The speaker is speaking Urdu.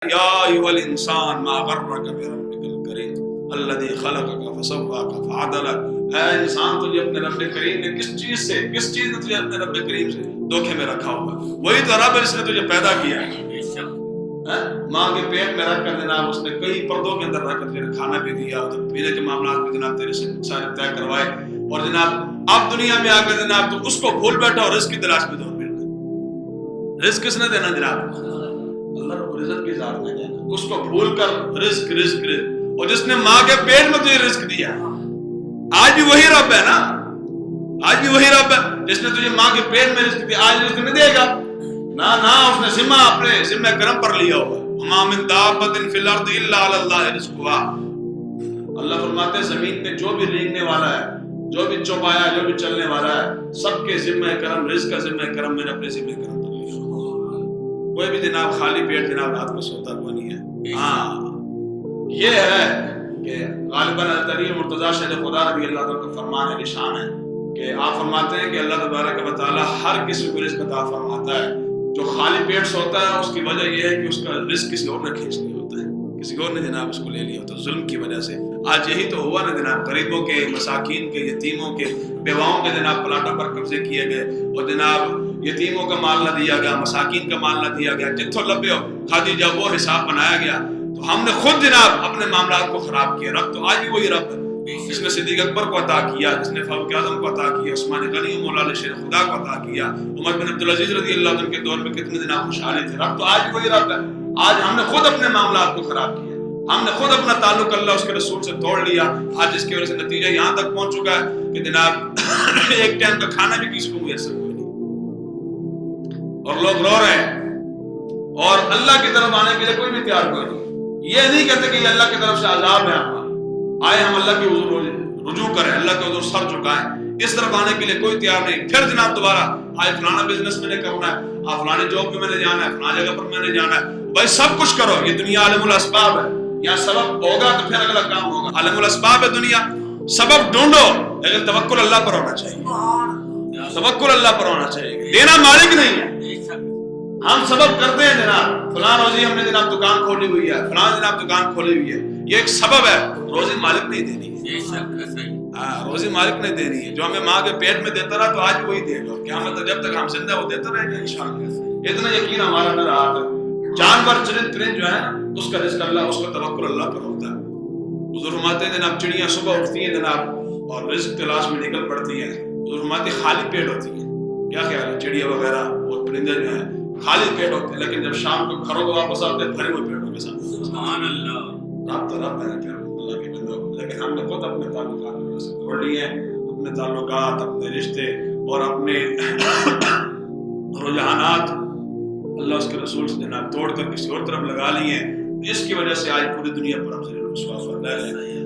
یا ایھا الانسان ما غرک بربک الکریم الذی خلقک فسواک فعدلک، اے انسان تجھے اپنے رب کریم نے کس چیز نے تجھے اپنے رب کریم سے دھوکے میں رکھا ہوا ہے؟ وہی تو رب ہے جس نے تجھے پیدا کیا ہے، ماں کے پیٹ میں رکھ کر جناب اس نے کئی پردوں کے اندر رکھ کر تجھے کھانا بھی دیا، پینے کے معاملات میں جناب تیرے سے سارے طے کروائے، اور جناب اب دنیا میں آ کر جناب تو اس کو بھول بیٹھا اور رزق کی تلاش میں دور پھر رہا۔ رزق کس نے دینا جناب؟ اللہ رب العزت کی ذات نے دینا، اس کو بھول کر رزق اور جس نے ماں کے پیٹ میں تجھے رزق دیا، آج بھی وہی رب ہے نا، آج بھی وہی رب ہے جس نے تجھے ماں کے پیٹ میں رزق دیا، آج رزق نہیں دے گا نا، اس نے ذمہ اپنے ذمہ کرم پر لیا ہوا ہے۔ وما من دابۃ فی الارض الا علی اللہ رزقھا، اللہ فرماتے ہیں زمین پہ جو بھی رینگنے والا ہے، جو بھی چوپایا، جو بھی چلنے والا ہے، سب کے ذمہ کرم، رزق کا ذمہ کرم میں نے اپنے ذمہ کرم پر لیا۔ کوئی بھی جناب خالی پیٹ جناب رات کو سوتا ہوا نہیں ہے۔ ہاں یہ ہے کہ غالباً حضرت علی مرتضیٰ شہید خدا رضی اللہ عنہ کا فرمان ہے، نشان ہے کہ آپ فرماتے ہیں کہ اللہ تبارک و تعالیٰ ہر کسی کو رزق عطا فرماتا ہے، جو خالی پیٹ سوتا ہے اس کی وجہ یہ ہے کہ اس کا رزق کسی اور نے کھینچ لیا ہوتا ہے، کسی اور نے جناب اس کو لے لیا ہوتا ہے ظلم کی وجہ سے۔ آج یہی تو ہوا نا جناب، غریبوں کے، مساکین کے، یتیموں کے، بیواؤں کے جناب پلاٹوں پر قبضے کیے گئے، اور جناب یتیموں کا مال نہ دیا گیا، مساکین کا مال نہ دیا گیا، جتھوں لبے ہو کھادی جب وہ حساب بنایا گیا، تو ہم نے خود جناب اپنے معاملات کو خراب کیا۔ رب تو آج بھی وہی رب ہے جس نے صدیق اکبر کو عطا کیا، جس نے فاروق اعظم کو عطا کیا، عثمان غنی مولا علی شیر خدا کو عطا کیا، عمر بن عبدالعزیز رضی اللہ عنہ کے دور میں کتنے جناب خوشحالی تھے۔ رب تو آج بھی وہی رب ہے، آج ہم نے خود اپنے معاملات کو خراب کیا، ہم نے خود اپنا تعلق اللہ اس کے رسول سے توڑ لیا، آج اس کی وجہ سے نتیجہ یہاں تک پہنچ چکا ہے کہ جناب ایک ٹائم کا کھانا بھی کسی کو میسر کوئی نہیں، اور لوگ رو رہے ہیں، اور اللہ کی طرف آنے کے لیے کوئی بھی تیار کوئی نہیں۔ یہ نہیں کہتے کہ یہ اللہ کی طرف سے عذاب ہے، آئے ہم اللہ کے حضور رجوع کریں، اللہ کے حضور سر جھکائیں، اس طرف آنے کے لیے کوئی تیار نہیں۔ پھر جناب دوبارہ آج فلانا بزنس میں نے کرنا ہے، فلانی جاب میں نے جانا ہے، فلاں جگہ پر میں نے جانا ہے، بھائی سب کچھ کرو، یہ دنیا عالم الاسباب ہے، یہاں سبب ہوگا تو پھر اگلا کام ہوگا۔ عالم الاسباب ہے دنیا، سبب ڈھونڈو، لیکن توکل اللہ پر ہونا چاہیے، توکل اللہ پر ہونا چاہیے، دینا مالک نہیں ہے۔ ہم سبب کرتے ہیں جناب، فلاں روزی ہم نے جناب دکان کھولی ہوئی ہے، فلاں جناب دکان کھولی ہوئی ہے، یہ ایک سبب ہے، روزی مالک نہیں دینی ہے، روزی مالک نہیں دینی ہے۔ جو ہمیں ماں کے پیٹ میں دیتا رہا تو آج وہی دے گا، قیامت تک جب تک ہم زندہ وہ دیتا رہے گا انشاءاللہ۔ اتنا یقین ہمارا اندر آتا ہے۔ جانور چرند پرند جو ہے نا، اس کا رزق اللہ، اس کا توکل اللہ پر ہوتا ہے۔ حضور فرماتے ہیں جناب چڑیاں صبح اٹھتی ہیں جناب اور رزق تلاش میں نکل پڑتی ہیں، حضور فرماتے ہیں خالی پیٹ ہوتی ہیں، کیا خیال ہے؟ چڑیا وغیرہ اور پرندے جو ہیں خالی پیٹ ہوتے ہیں، لیکن جب شام کو گھروں کو واپس آتے ہیں بھرے ہوئے پیٹوں کے ساتھ۔ سبحان اللہ، رب تو رب ہے پھر اللہ کے بندوں، لیکن ہم نے خود اپنے تعلقات سے توڑ لیے ہیں، اپنے تعلقات، اپنے رشتے اور اپنے رجحانات اللہ اس کے رسول سے جناب توڑ کر کسی اور طرف لگا لیے ہیں، جس کی وجہ سے آج پوری دنیا پر ہم سے رسوا ہے۔